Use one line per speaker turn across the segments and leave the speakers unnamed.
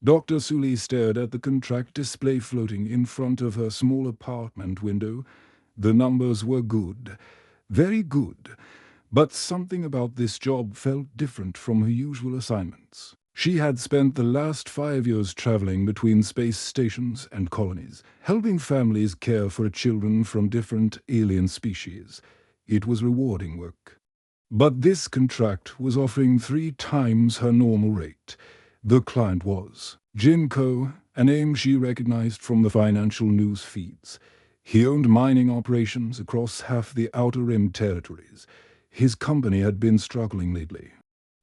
Dr. Sully stared at the contract display floating in front of her small apartment window. The numbers were good, very good, but something about this job felt different from her usual assignments. She had spent the last 5 years traveling between space stations and colonies, helping families care for children from different alien species. It was rewarding work. But this contract was offering 3 times her normal rate. The client was Jinko, a name she recognized from the financial news feeds. He owned mining operations across half the Outer Rim territories. His company had been struggling lately,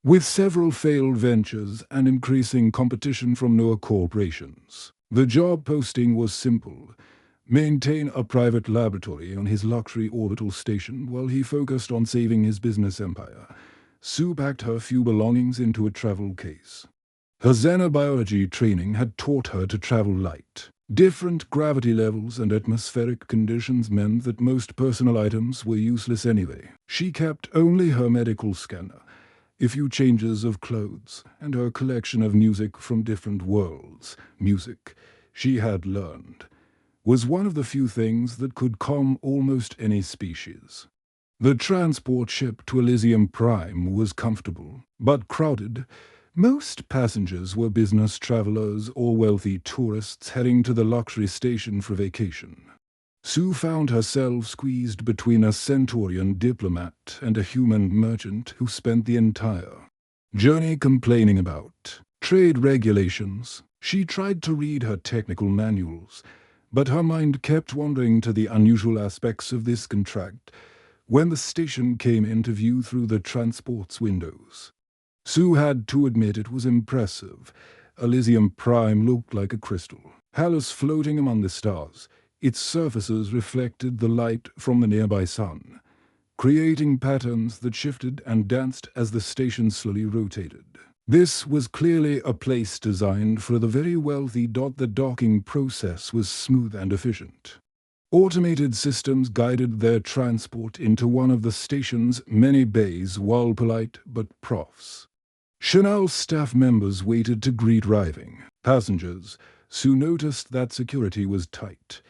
with several failed ventures and increasing competition from newer corporations. The job posting was simple: maintain a private laboratory on his luxury orbital station while he focused on saving his business empire. Sue packed her few belongings into a travel case. Her xenobiology training had taught her to travel light. Different gravity levels and atmospheric conditions meant that most personal items were useless anyway. She kept only her medical scanner, a few changes of clothes, and her collection of music from different worlds. Music, she had learned, was one of the few things that could calm almost any species. The transport ship to Elysium Prime was comfortable, but crowded. Most passengers were business travelers or wealthy tourists heading to the luxury station for vacation. Sue found herself squeezed between a Centaurian diplomat and a human merchant who spent the entire journey complaining about trade regulations. She tried to read her technical manuals, but her mind kept wandering to the unusual aspects of this contract when the station came into view through the transport's windows. Sue had to admit it was impressive. Elysium Prime looked like a crystal, halos floating among the stars. Its surfaces reflected the light from the nearby sun, creating patterns that shifted and danced as the station slowly rotated. This was clearly a place designed for the very wealthy. The docking process was smooth and efficient. Automated systems guided their transport into one of the station's many bays while polite but profs. Chanel staff members waited to greet arriving passengers. Sue noticed that security was tight.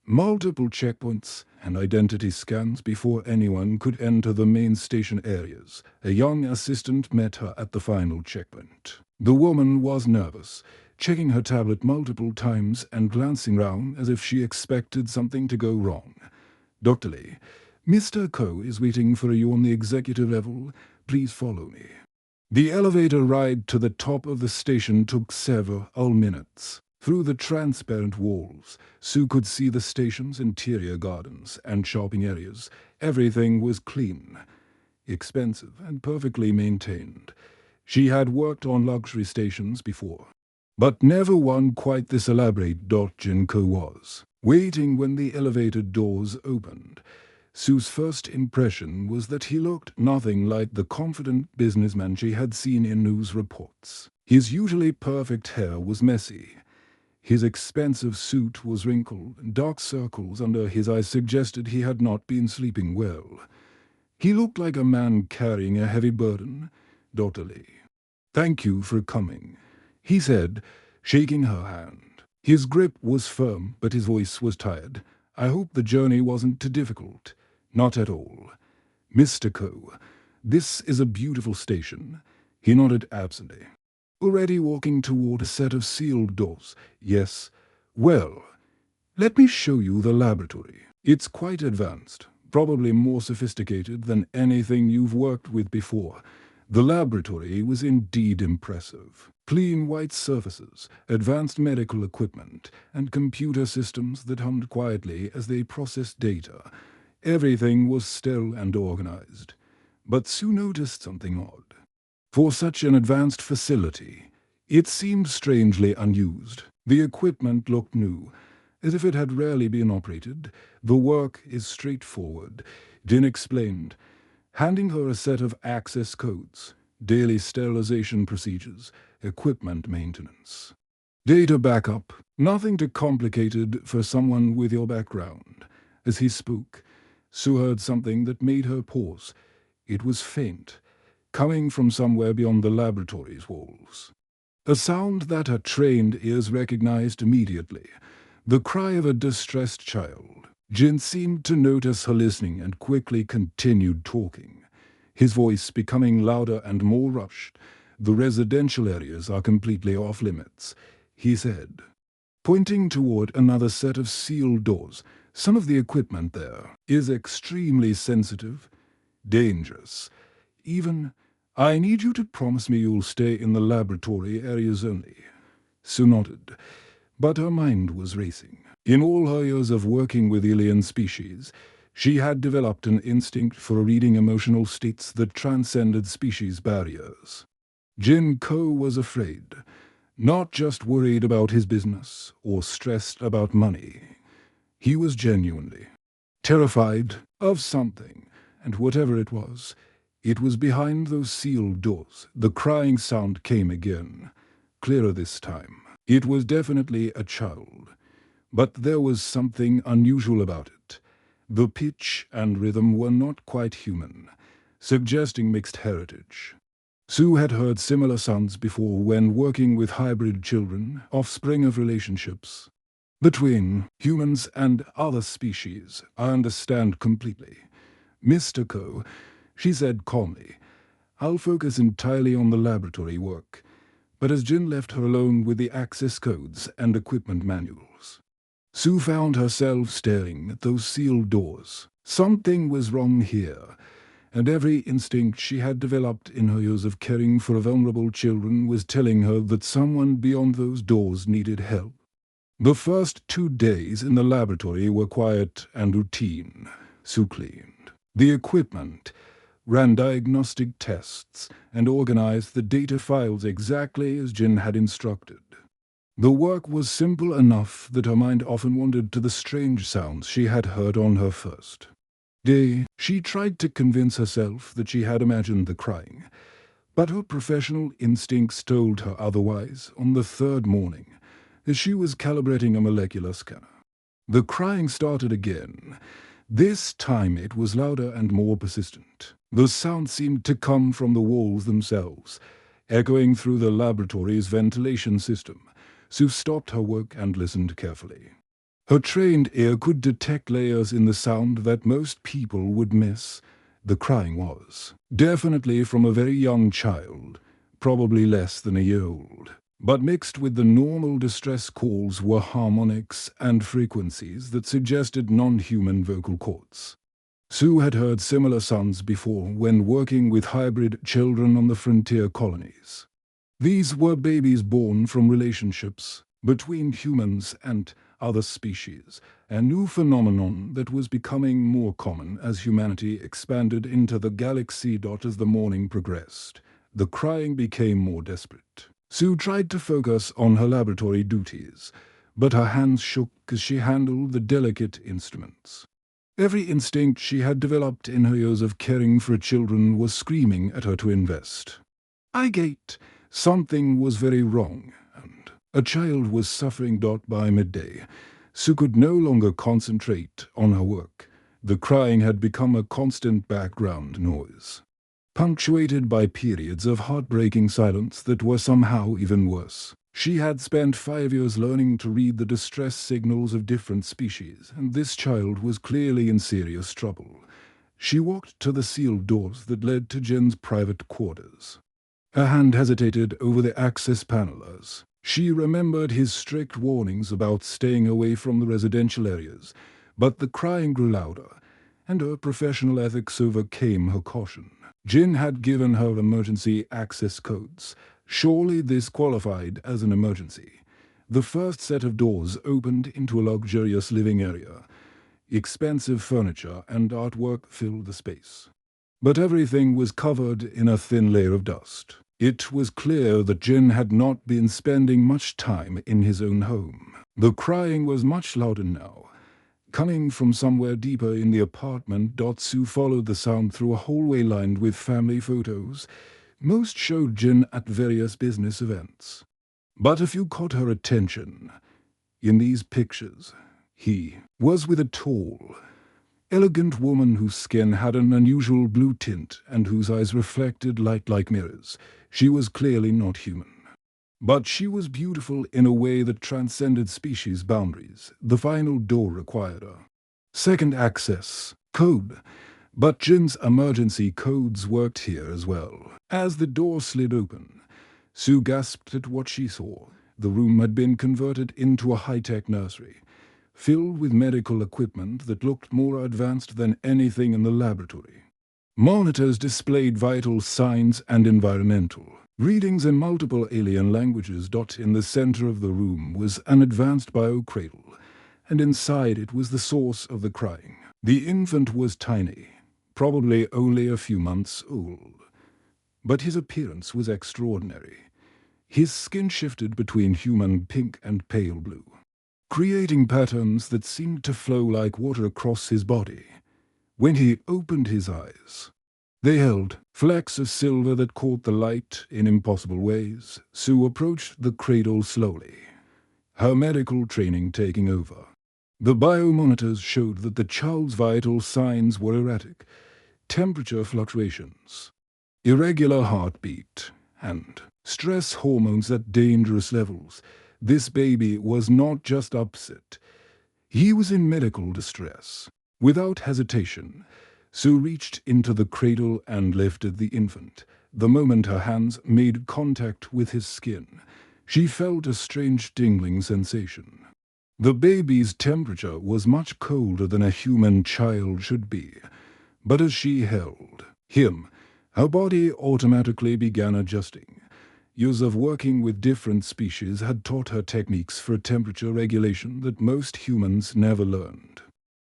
Multiple checkpoints and identity scans before anyone could enter the main station areas. A young assistant met her at the final checkpoint. The woman was nervous, checking her tablet multiple times and glancing round as if she expected something to go wrong. "Dr. Lee, Mr. Coe is waiting for you on the executive level. Please follow me." The elevator ride to the top of the station took several minutes. Through the transparent walls, Sue could see the station's interior gardens and shopping areas. Everything was clean, expensive, and perfectly maintained. She had worked on luxury stations before, but never one quite this elaborate. Jinko was waiting when the elevator doors opened. Sue's first impression was that he looked nothing like the confident businessman she had seen in news reports. His usually perfect hair was messy. His expensive suit was wrinkled, and dark circles under his eyes suggested he had not been sleeping well. He looked like a man carrying a heavy burden. "Dr. Lee, thank you for coming," he said, shaking her hand. His grip was firm, but his voice was tired. "I hope the journey wasn't too difficult." "Not at all. Mr. Coe, this is a beautiful station." He nodded absently. "Already walking toward a set of sealed doors." "Yes. Well, let me show you the laboratory. It's quite advanced, probably more sophisticated than anything you've worked with before." The laboratory was indeed impressive. Clean white surfaces, advanced medical equipment, and computer systems that hummed quietly as they processed data. Everything was still and organized. But Sue noticed something odd. For such an advanced facility, it seemed strangely unused. The equipment looked new, as if it had rarely been operated. "The work is straightforward," Din explained, handing her a set of access codes: daily sterilization procedures, equipment maintenance, data backup. Nothing too complicated for someone with your background. As he spoke, Sue heard something that made her pause. It was faint, coming from somewhere beyond the laboratory's walls. A sound that her trained ears recognized immediately, the cry of a distressed child. Jin seemed to notice her listening and quickly continued talking, his voice becoming louder and more rushed. "The residential areas are completely off limits," he said, pointing toward another set of sealed doors. "Some of the equipment there is extremely sensitive, dangerous. Even, I need you to promise me you'll stay in the laboratory areas only." Sue nodded, but her mind was racing. In all her years of working with alien species, she had developed an instinct for reading emotional states that transcended species barriers. Jin Ko was afraid, not just worried about his business or stressed about money. He was genuinely terrified of something, and whatever it was behind those sealed doors. The crying sound came again, clearer this time. It was definitely a child, but there was something unusual about it. The pitch and rhythm were not quite human, suggesting mixed heritage. Sue had heard similar sounds before when working with hybrid children, offspring of relationships between humans and other species. "I understand completely, Mr. Ko," she said calmly. "I'll focus entirely on the laboratory work." But as Jin left her alone with the access codes and equipment manuals, Sue found herself staring at those sealed doors. Something was wrong here, and every instinct she had developed in her years of caring for vulnerable children was telling her that someone beyond those doors needed help. The first 2 days in the laboratory were quiet and routine. Sue cleaned the equipment, ran diagnostic tests, and organized the data files exactly as Jin had instructed. The work was simple enough that her mind often wandered to the strange sounds she had heard on her first day. She tried to convince herself that she had imagined the crying, but her professional instincts told her otherwise. On the 3rd morning, as she was calibrating a molecular scanner, the crying started again. This time it was louder and more persistent. The sound seemed to come from the walls themselves, echoing through the laboratory's ventilation system. Sue stopped her work and listened carefully. Her trained ear could detect layers in the sound that most people would miss. The crying was definitely from a very young child, probably less than a year old. But mixed with the normal distress calls were harmonics and frequencies that suggested non-human vocal cords. Sue had heard similar sounds before when working with hybrid children on the frontier colonies. These were babies born from relationships between humans and other species, a new phenomenon that was becoming more common as humanity expanded into the galaxy. As the morning progressed, the crying became more desperate. Sue tried to focus on her laboratory duties, but her hands shook as she handled the delicate instruments. Every instinct she had developed in her years of caring for children was screaming at her to invest. I get something was very wrong, and a child was suffering. By midday, Sue could no longer concentrate on her work. The crying had become a constant background noise, punctuated by periods of heartbreaking silence that were somehow even worse. She had spent 5 years learning to read the distress signals of different species, and this child was clearly in serious trouble. She walked to the sealed doors that led to Jin's private quarters. Her hand hesitated over the access panel as she remembered his strict warnings about staying away from the residential areas, but the crying grew louder, and her professional ethics overcame her caution. Jin had given her emergency access codes. Surely this qualified as an emergency. The first set of doors opened into a luxurious living area. Expensive furniture and artwork filled the space, but everything was covered in a thin layer of dust. It was clear that Jin had not been spending much time in his own home. The crying was much louder now, coming from somewhere deeper in the apartment. Sue followed the sound through a hallway lined with family photos. Most showed Jin at various business events, but a few caught her attention. In these pictures, he was with a tall, elegant woman whose skin had an unusual blue tint and whose eyes reflected light like mirrors. She was clearly not human. But she was beautiful in a way that transcended species boundaries. The final door required her. Second access. Code. But Jin's emergency codes worked here as well. As the door slid open, Sue gasped at what she saw. The room had been converted into a high-tech nursery, filled with medical equipment that looked more advanced than anything in the laboratory. Monitors displayed vital signs and environmental readings in multiple alien languages. In the center of the room was an advanced biocradle, and inside it was the source of the crying. The infant was tiny, probably only a few months old. But his appearance was extraordinary. His skin shifted between human pink and pale blue, creating patterns that seemed to flow like water across his body. When he opened his eyes, they held flecks of silver that caught the light in impossible ways. Sue approached the cradle slowly, her medical training taking over. The biomonitors showed that the child's vital signs were erratic: temperature fluctuations, irregular heartbeat, and stress hormones at dangerous levels. This baby was not just upset. He was in medical distress. Without hesitation, Sue reached into the cradle and lifted the infant. The moment her hands made contact with his skin, she felt a strange tingling sensation. The baby's temperature was much colder than a human child should be, but as she held him, her body automatically began adjusting. Years of working with different species had taught her techniques for temperature regulation that most humans never learned.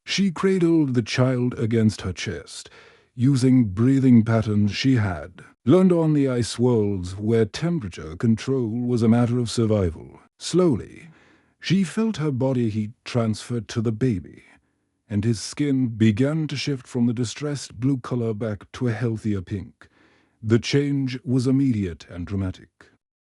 She cradled the child against her chest, using breathing patterns she had learned on the ice worlds where temperature control was a matter of survival. Slowly, she felt her body heat transferred to the baby, and his skin began to shift from the distressed blue color back to a healthier pink. The change was immediate and dramatic.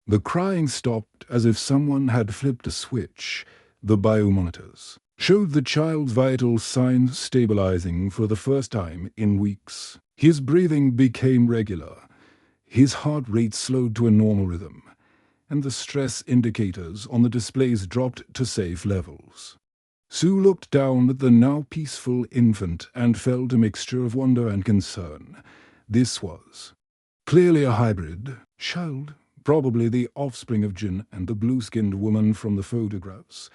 The crying stopped as if someone had flipped a switch. The biomonitors showed the child's vital signs stabilizing for the first time in weeks. His breathing became regular, his heart rate slowed to a normal rhythm, and the stress indicators on the displays dropped to safe levels. Sue looked down at the now peaceful infant and felt a mixture of wonder and concern. This was clearly a hybrid child, probably the offspring of Jin and the blue-skinned woman from the photographs.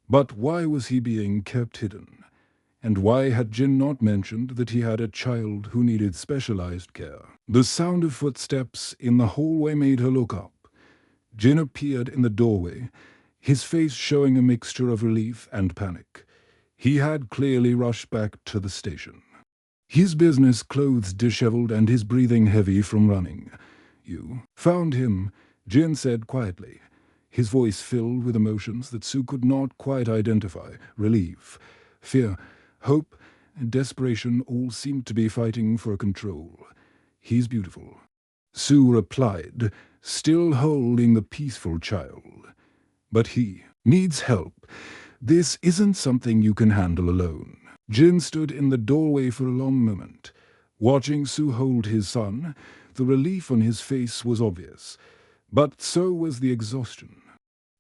But why was he being kept hidden? And why had Jin not mentioned that he had a child who needed specialized care? The sound of footsteps in the hallway made her look up. Jin appeared in the doorway, his face showing a mixture of relief and panic. He had clearly rushed back to the station, his business clothes disheveled and his breathing heavy from running. "You found him," Jin said quietly, his voice filled with emotions that Sue could not quite identify. Relief, fear, hope, and desperation all seemed to be fighting for control. "He's beautiful," Sue replied, still holding the peaceful child. "But he needs help. This isn't something you can handle alone." Jin stood in the doorway for a long moment, watching Sue hold his son. The relief on his face was obvious, but so was the exhaustion.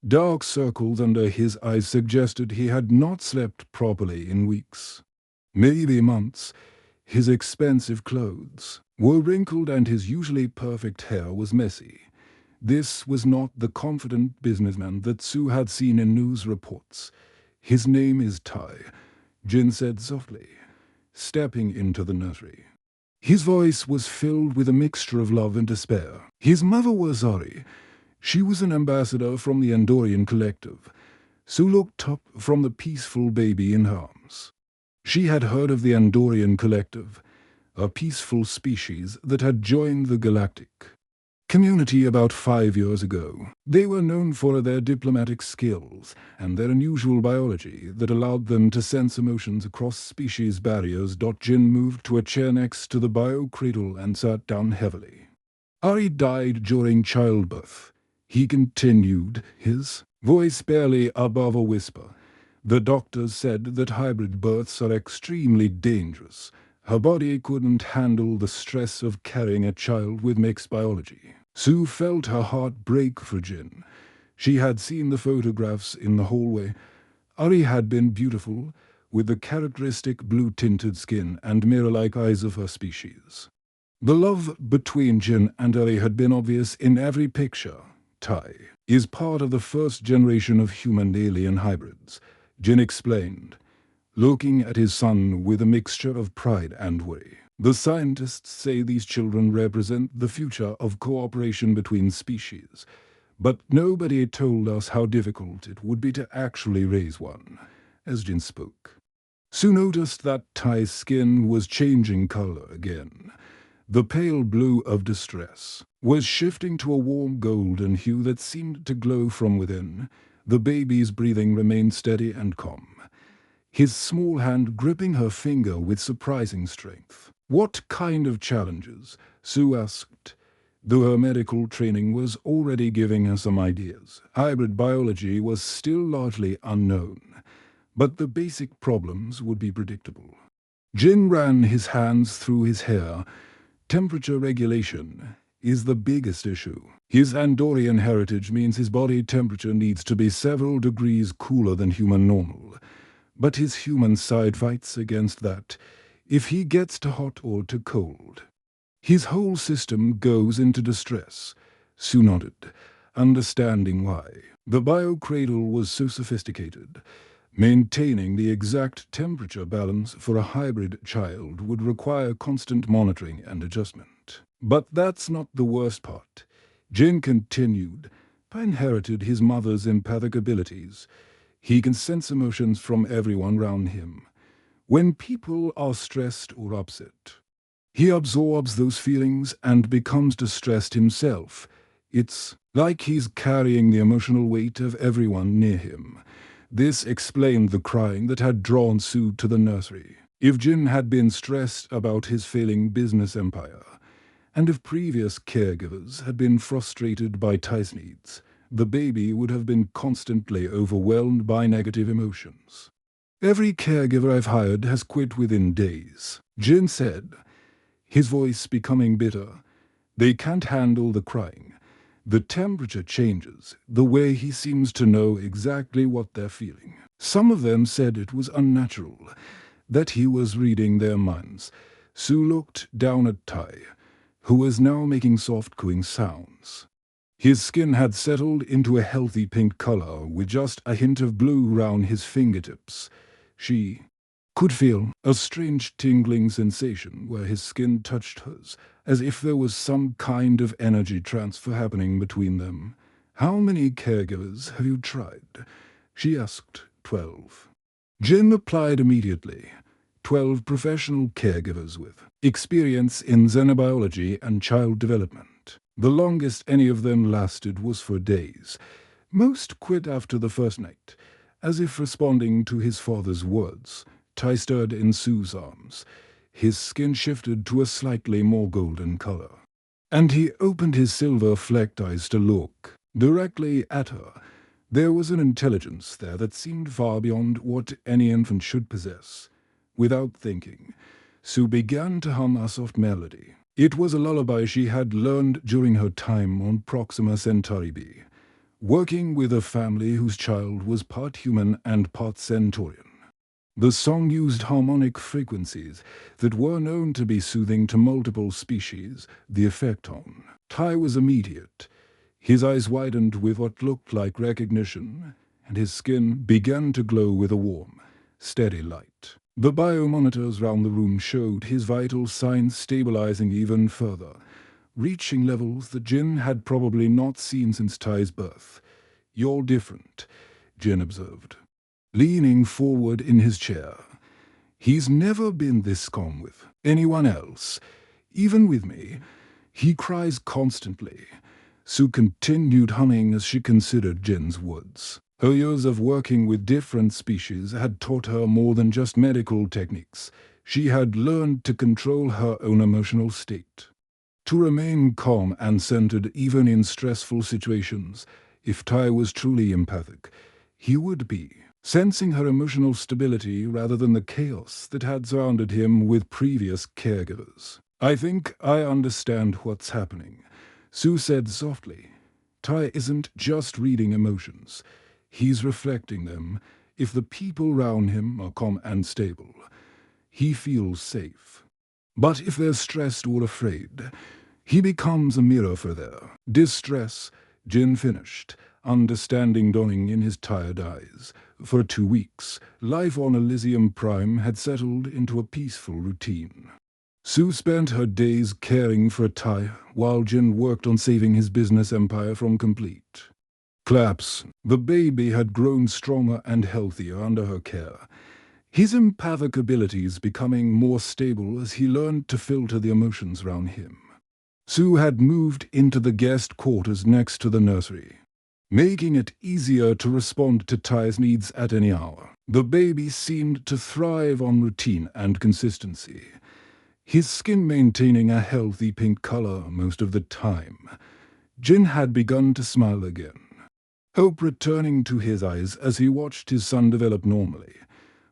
Dark circles under his eyes suggested he had not slept properly in weeks, maybe months. His expensive clothes were wrinkled and his usually perfect hair was messy. This was not the confident businessman that Sue had seen in news reports. "His name is Tai," Jin said softly, stepping into the nursery. His voice was filled with a mixture of love and despair. His mother was Ari. She was an ambassador from the Andorian Collective. Sue looked up from the peaceful baby in her arms. She had heard of the Andorian Collective, a peaceful species that had joined the galactic community about 5 years ago. They were known for their diplomatic skills and their unusual biology that allowed them to sense emotions across species barriers. Jin moved to a chair next to the bio-cradle and sat down heavily. "Ari died during childbirth," he continued, his voice barely above a whisper. "The doctors said that hybrid births are extremely dangerous. Her body couldn't handle the stress of carrying a child with mixed biology." Sue felt her heart break for Jin. She had seen the photographs in the hallway. Ari had been beautiful, with the characteristic blue-tinted skin and mirror-like eyes of her species. The love between Jin and Ari had been obvious in every picture. Tai is part of the first generation of human-alien hybrids, Jin explained, looking at his son with a mixture of pride and worry. The scientists say these children represent the future of cooperation between species, but nobody told us how difficult it would be to actually raise one, as Jin spoke. Sue noticed that Tai's skin was changing color again. The pale blue of distress was shifting to a warm golden hue that seemed to glow from within. The baby's breathing remained steady and calm, his small hand gripping her finger with surprising strength. "What kind of challenges?" Sue asked, though her medical training was already giving her some ideas. Hybrid biology was still largely unknown, but the basic problems would be predictable. Jin ran his hands through his hair. Temperature regulation is the biggest issue. His Andorian heritage means his body temperature needs to be several degrees cooler than human normal. But his human side fights against that if he gets too hot or too cold. His whole system goes into distress. Sue nodded, understanding why. The biocradle was so sophisticated. Maintaining the exact temperature balance for a hybrid child would require constant monitoring and adjustment. But that's not the worst part. Jin continued. I inherited his mother's empathic abilities. He can sense emotions from everyone around him. When people are stressed or upset, he absorbs those feelings and becomes distressed himself. It's like he's carrying the emotional weight of everyone near him. This explained the crying that had drawn Sue to the nursery. If Jin had been stressed about his failing business empire, and if previous caregivers had been frustrated by Tai's needs, the baby would have been constantly overwhelmed by negative emotions. "Every caregiver I've hired has quit within days," Jin said, his voice becoming bitter. "They can't handle the crying. The temperature changes, the way he seems to know exactly what they're feeling. Some of them said it was unnatural, that he was reading their minds." Sue looked down at Tai, who was now making soft cooing sounds. His skin had settled into a healthy pink color with just a hint of blue around his fingertips. She could feel a strange tingling sensation where his skin touched hers, as if there was some kind of energy transfer happening between them. "How many caregivers have you tried?" she asked. 12. Jin replied immediately. 12 professional caregivers with experience in xenobiology and child development. The longest any of them lasted was for days. Most quit after the first night, as if responding to his father's words. Tai stirred in Sue's arms. His skin shifted to a slightly more golden color, and he opened his silver-flecked eyes to look directly at her. There was an intelligence there that seemed far beyond what any infant should possess. Without thinking, Sue began to hum a soft melody. It was a lullaby she had learned during her time on Proxima Centauri B, working with a family whose child was part human and part Centaurian. The song used harmonic frequencies that were known to be soothing to multiple species. The effect on Tai was immediate. His eyes widened with what looked like recognition, and his skin began to glow with a warm, steady light. The biomonitors round the room showed his vital signs stabilizing even further, reaching levels that Jin had probably not seen since Tai's birth. "You're different," Jin observed, leaning forward in his chair. "He's never been this calm with anyone else, even with me. He cries constantly." Sue continued humming as she considered Jin's words. Her years of working with different species had taught her more than just medical techniques. She had learned to control her own emotional state, to remain calm and centered even in stressful situations. If Tai was truly empathic, he would be sensing her emotional stability rather than the chaos that had surrounded him with previous caregivers. "I think I understand what's happening." Sue said softly. Tai isn't just reading emotions. He's reflecting them. If the people round him are calm and stable, he feels safe. But if they're stressed or afraid, he becomes a mirror for their distress. Jin finished, understanding dawning in his tired eyes. For 2 weeks, life on Elysium Prime had settled into a peaceful routine. Sue spent her days caring for Tai, while Jin worked on saving his business empire from complete collapse. The baby had grown stronger and healthier under her care, his empathic abilities becoming more stable as he learned to filter the emotions around him. Sue had moved into the guest quarters next to the nursery, making it easier to respond to Tai's needs at any hour. The baby seemed to thrive on routine and consistency, his skin maintaining a healthy pink color most of the time. Jin had begun to smile again, hope returning to his eyes as he watched his son develop normally.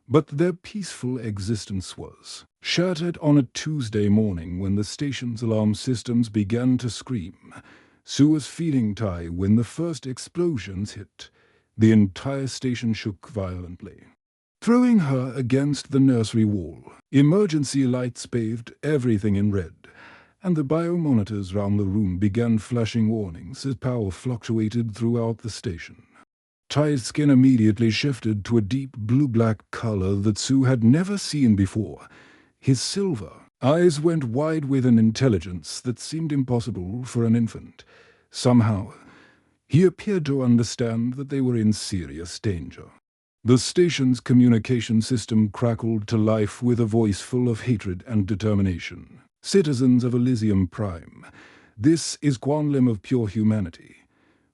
But their peaceful existence was shattered on a Tuesday morning when the station's alarm systems began to scream. Sue was feeding Tai when the first explosions hit. The entire station shook violently, throwing her against the nursery wall. Emergency lights bathed everything in red, and the biomonitors round the room began flashing warnings as power fluctuated throughout the station. Tai's skin immediately shifted to a deep blue-black color that Sue had never seen before. His silver eyes went wide with an intelligence that seemed impossible for an infant. Somehow, he appeared to understand that they were in serious danger. The station's communication system crackled to life with a voice full of hatred and determination. Citizens of Elysium Prime, this is Quan Lim of pure humanity.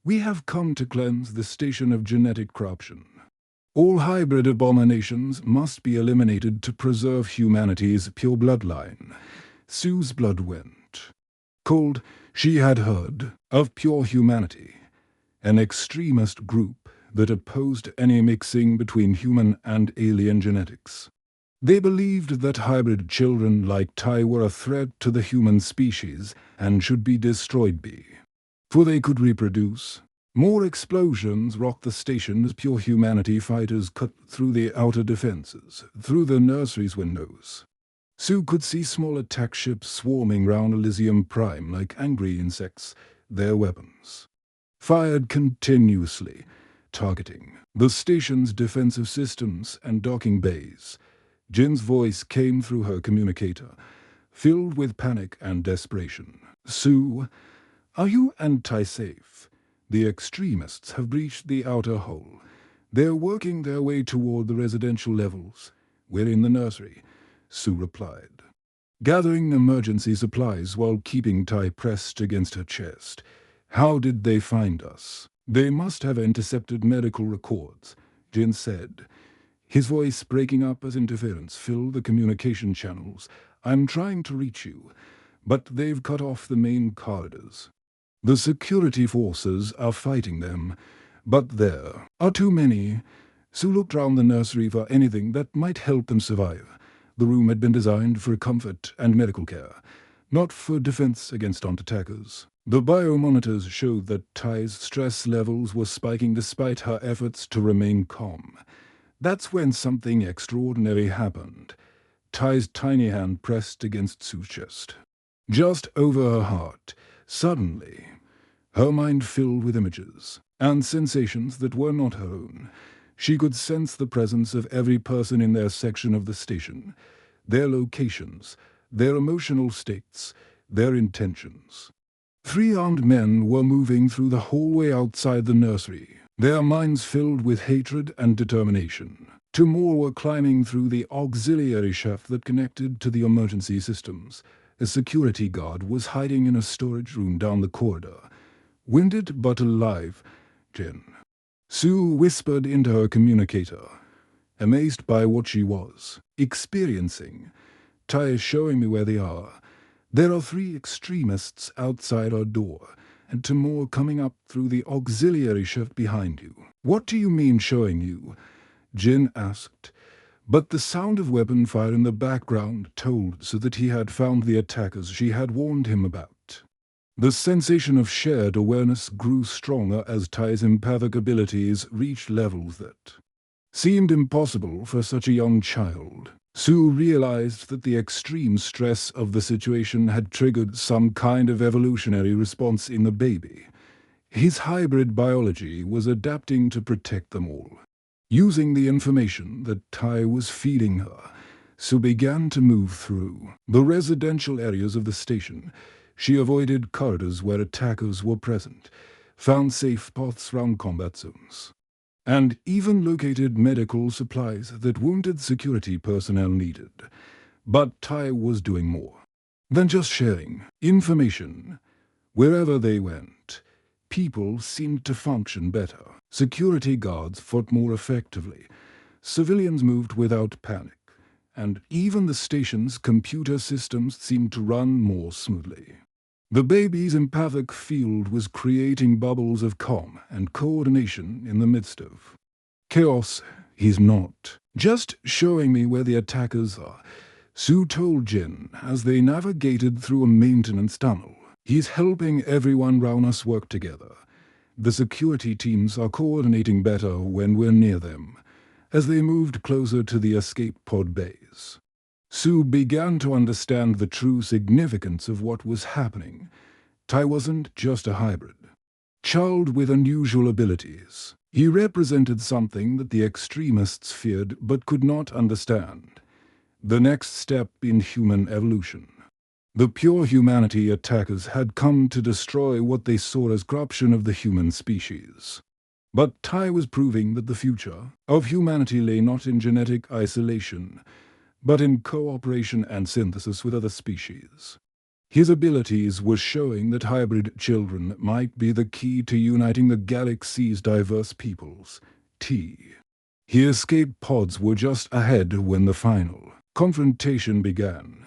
We have come to cleanse the station of genetic corruption. All hybrid abominations must be eliminated to preserve humanity's pure bloodline. Sue's blood went cold. She had heard of pure humanity, an extremist group that opposed any mixing between human and alien genetics. They believed that hybrid children like Tai were a threat to the human species and should be destroyed for they could reproduce. More explosions rocked the station as pure humanity fighters cut through the outer defenses, through the nursery's windows. Sue could see small attack ships swarming round Elysium Prime like angry insects, their weapons fired continuously, targeting the station's defensive systems and docking bays. Jin's voice came through her communicator, filled with panic and desperation. Sue, are you and Tai safe? The extremists have breached the outer hull. They're working their way toward the residential levels. We're in the nursery, Sue replied, gathering emergency supplies while keeping Tai pressed against her chest. How did they find us? They must have intercepted medical records, Jin said, his voice breaking up as interference filled the communication channels. I'm trying to reach you, but they've cut off the main corridors. The security forces are fighting them, but there are too many. Sue looked round the nursery for anything that might help them survive. The room had been designed for comfort and medical care, not for defense against armed attackers. The biomonitors showed that Tai's stress levels were spiking despite her efforts to remain calm. That's when something extraordinary happened. Tai's tiny hand pressed against Sue's chest, just over her heart. Suddenly, her mind filled with images and sensations that were not her own. She could sense the presence of every person in their section of the station, their locations, their emotional states, their intentions. 3 armed men were moving through the hallway outside the nursery, their minds filled with hatred and determination. 2 more were climbing through the auxiliary shaft that connected to the emergency systems. A security guard was hiding in a storage room down the corridor. Winded but alive, Jin, Sue whispered into her communicator, amazed by what she was experiencing. Tai is showing me where they are. There are 3 extremists outside our door, and 2 more coming up through the auxiliary shaft behind you. What do you mean showing you? Jin asked, but the sound of weapon fire in the background told Sue that he had found the attackers she had warned him about. The sensation of shared awareness grew stronger as Ty's empathic abilities reached levels that seemed impossible for such a young child. Sue realized that the extreme stress of the situation had triggered some kind of evolutionary response in the baby. His hybrid biology was adapting to protect them all. Using the information that Ty was feeding her, Sue began to move through the residential areas of the station. She avoided corridors where attackers were present, found safe paths around combat zones, and even located medical supplies that wounded security personnel needed. But Ty was doing more than just sharing information. Wherever they went, people seemed to function better. Security guards fought more effectively. Civilians moved without panic, and even the station's computer systems seemed to run more smoothly. The baby's empathic field was creating bubbles of calm and coordination in the midst of chaos. He's not just showing me where the attackers are, Sue told Jin as they navigated through a maintenance tunnel. He's helping everyone round us work together. The security teams are coordinating better when we're near them. As they moved closer to the escape pod bays, Sue began to understand the true significance of what was happening. Ty wasn't just a hybrid child with unusual abilities. He represented something that the extremists feared but could not understand: the next step in human evolution. The pure humanity attackers had come to destroy what they saw as corruption of the human species. But Ty was proving that the future of humanity lay not in genetic isolation, but in cooperation and synthesis with other species. His abilities were showing that hybrid children might be the key to uniting the galaxy's diverse peoples. His escape pods were just ahead when the final confrontation began.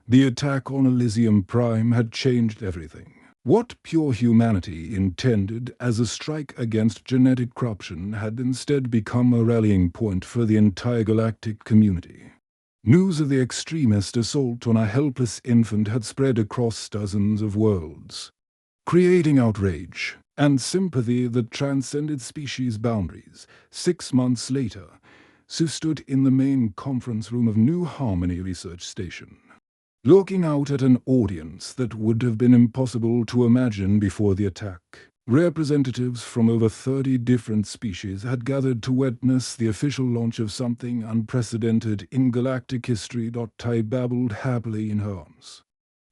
The attack on Elysium Prime had changed everything. What pure humanity intended as a strike against genetic corruption had instead become a rallying point for the entire galactic community. News of the extremist assault on a helpless infant had spread across dozens of worlds, creating outrage and sympathy that transcended species boundaries. 6 months later, Sue stood in the main conference room of New Harmony Research Station, looking out at an audience that would have been impossible to imagine before the attack. Representatives from over 30 different species had gathered to witness the official launch of something unprecedented in galactic history. Ty babbled happily in her arms,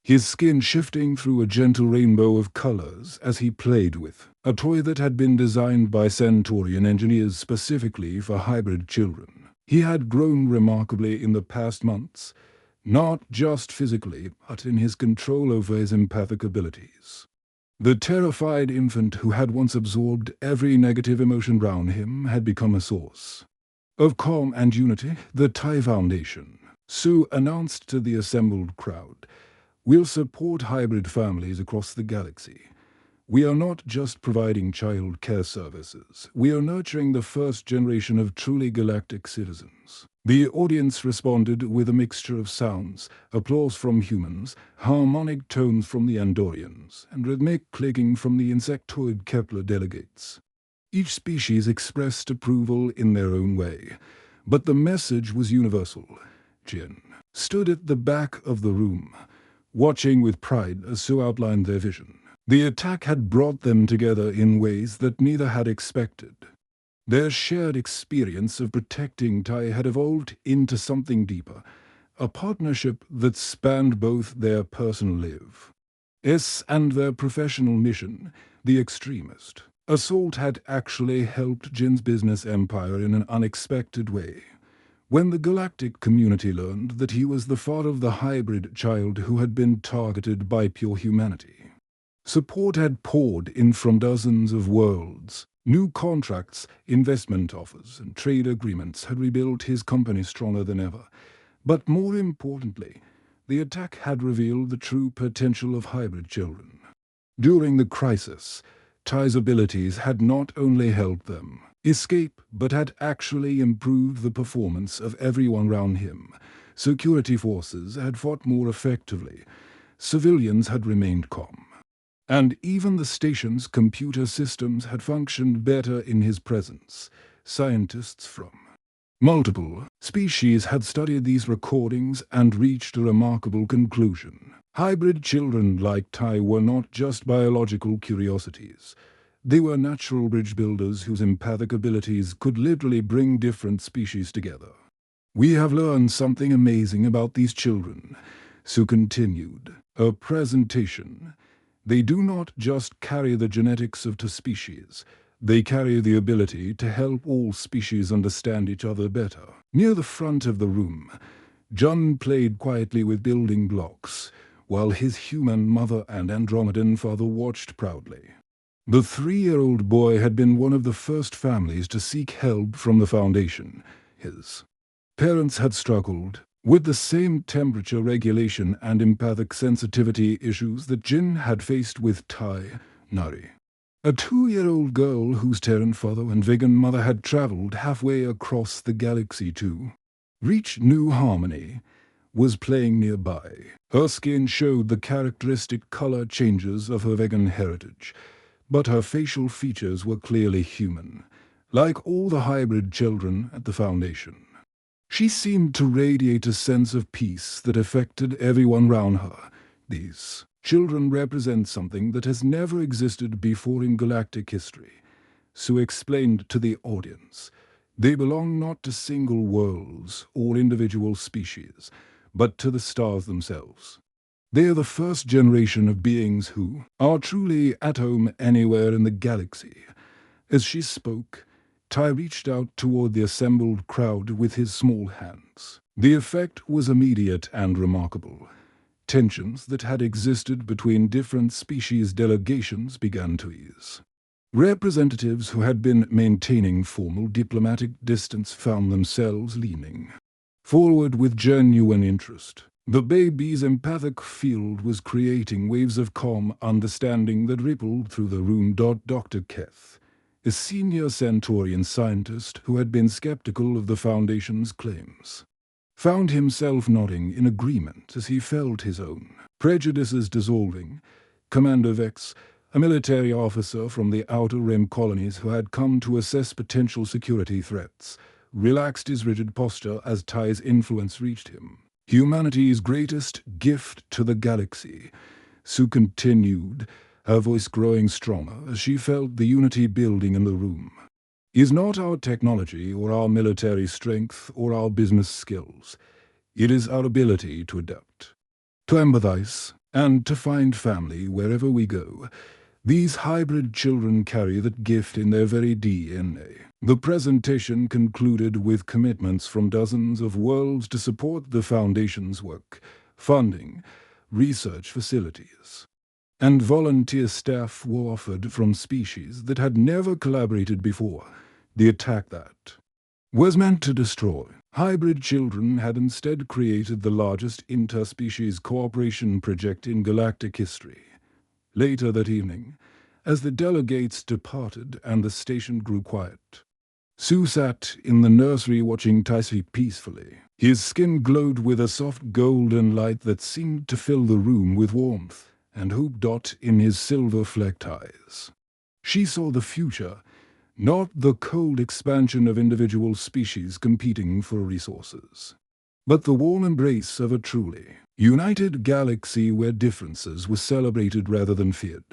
his skin shifting through a gentle rainbow of colors as he played with a toy that had been designed by Centaurian engineers specifically for hybrid children. He had grown remarkably in the past months, not just physically, but in his control over his empathic abilities. The terrified infant who had once absorbed every negative emotion around him had become a source of calm and unity. The Ty Foundation, Sue announced to the assembled crowd, will support hybrid families across the galaxy. We are not just providing child care services, we are nurturing the first generation of truly galactic citizens. The audience responded with a mixture of sounds: applause from humans, harmonic tones from the Andorians, and rhythmic clicking from the insectoid Kepler delegates. Each species expressed approval in their own way, but the message was universal. Jin stood at the back of the room, watching with pride as Sue outlined their vision. The attack had brought them together in ways that neither had expected. Their shared experience of protecting Ty had evolved into something deeper, a partnership that spanned both their personal lives and their professional mission. The extremist assault had actually helped Jin's business empire in an unexpected way. When the galactic community learned that he was the father of the hybrid child who had been targeted by pure humanity, support had poured in from dozens of worlds. New contracts, investment offers, and trade agreements had rebuilt his company stronger than ever. But more importantly, the attack had revealed the true potential of hybrid children. During the crisis, Ty's abilities had not only helped them escape, but had actually improved the performance of everyone around him. Security forces had fought more effectively. Civilians had remained calm, and even the station's computer systems had functioned better in his presence. Scientists from multiple species had studied these recordings and reached a remarkable conclusion. Hybrid children like Tai were not just biological curiosities. They were natural bridge builders whose empathic abilities could literally bring different species together. "We have learned something amazing about these children," Sue continued. "A presentation. They do not just carry the genetics of two species. They carry the ability to help all species understand each other better." Near the front of the room, John played quietly with building blocks, while his human mother and Andromedan father watched proudly. The 3-year-old boy had been one of the first families to seek help from the Foundation. His parents had struggled with the same temperature regulation and empathic sensitivity issues that Jin had faced with Tai Nari, a 2-year-old girl whose Terran father and vegan mother had traveled halfway across the galaxy to reach new harmony, was playing nearby. Her skin showed the characteristic color changes of her vegan heritage, but her facial features were clearly human, like all the hybrid children at the Foundation. She seemed to radiate a sense of peace that affected everyone around her. These children represent something that has never existed before in galactic history, Sue explained to the audience. They belong not to single worlds or individual species, but to the stars themselves. They are the first generation of beings who are truly at home anywhere in the galaxy. As she spoke, Tai reached out toward the assembled crowd with his small hands. The effect was immediate and remarkable. Tensions that had existed between different species delegations began to ease. Representatives who had been maintaining formal diplomatic distance found themselves leaning forward with genuine interest. The baby's empathic field was creating waves of calm understanding that rippled through the room. Dr. Keth, a senior Centaurian scientist who had been skeptical of the Foundation's claims, found himself nodding in agreement as he felt his own prejudices dissolving. Commander Vex, a military officer from the Outer Rim colonies who had come to assess potential security threats, relaxed his rigid posture as Tai's influence reached him. "Humanity's greatest gift to the galaxy," Sue continued, her voice growing stronger as she felt the unity building in the room, "is not our technology or our military strength or our business skills. It is our ability to adapt, to empathize, and to find family wherever we go. These hybrid children carry that gift in their very DNA." The presentation concluded with commitments from dozens of worlds to support the Foundation's work, funding, research facilities, and volunteer staff were offered from species that had never collaborated before. The attack that was meant to destroy hybrid children had instead created the largest interspecies cooperation project in galactic history. Later that evening, as the delegates departed and the station grew quiet, Sue sat in the nursery watching Tai sleep peacefully. His skin glowed with a soft golden light that seemed to fill the room with warmth and hope. In his silver-flecked eyes, she saw the future, not the cold expansion of individual species competing for resources, but the warm embrace of a truly united galaxy where differences were celebrated rather than feared.